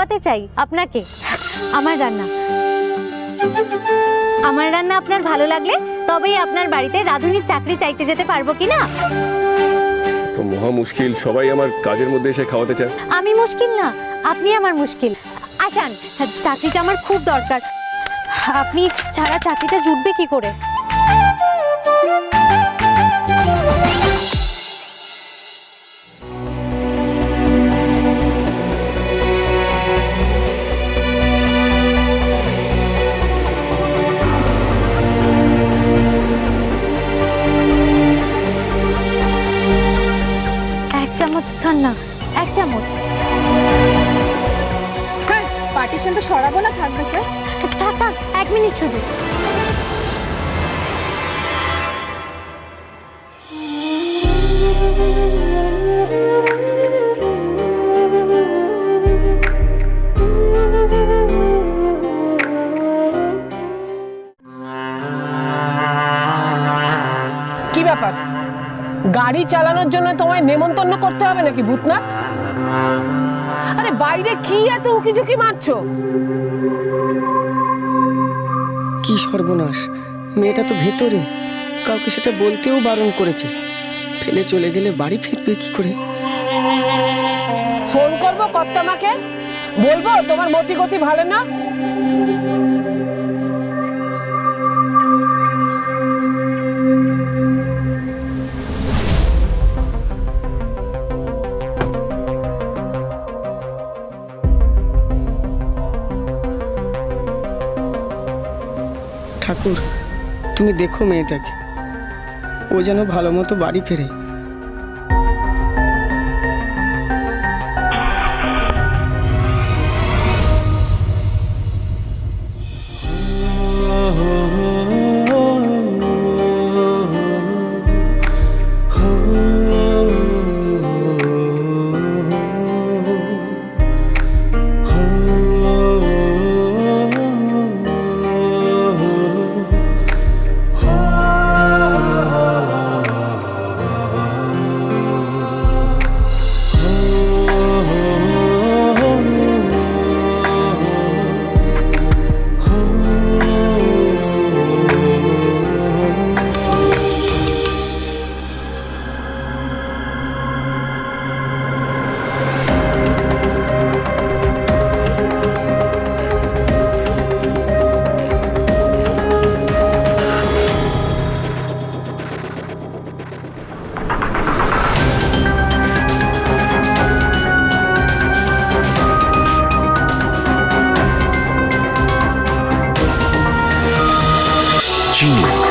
খাওয়াতে চাই আপনাকে আমার রান্না। আমার রান্না আপনার ভালো লাগলে তবেই আপনার বাড়িতে রাঁধুনির চাকরি চাইতে যেতে পারবো কি না? তো মহা মুশকিল, সবাই আমার কাজের মধ্যে এসে খাওয়াতে চায়। আমি মুশকিল না, আপনি আমার মুশকিল। আসান, চাকরিটা আমার খুব দরকার। আপনি ছাড়া চাকরিটা জুটবে কি করে? এক চামচ খান না, এক চামচ। স্যার পার্টিশনটা সরাবো না থাকবে স্যার? থাক থাক, 1 মিনিট শুধু। কি ব্যাপার, গাড়ি চালানোর জন্য তোমায় নেমন্তন্ন করতে হবে নাকি ভূতনাথ? আরে বাইরে কি এত উকিঝুঁকি মারছো? কি সর্বনাশ, মেয়েটা তো ভেতরে, কাউকে সেটা বলতেও বারণ করেছে। ফেলে চলে গেলে বাড়ি ফিরবে কি করে? ফোন করবো কর্তামাকে, বলবো তোমার মতি গতি ভালো না। ঠাকুর, তুমি দেখো মেয়েটাকে, ও যেন ভালো মতো বাড়ি ফেরে।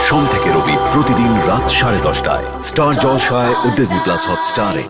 সোম থেকে রবি প্রতিদিন রাত 10:30টায় স্টার জলসায় ও ডিজনি প্লাস হটস্টারে।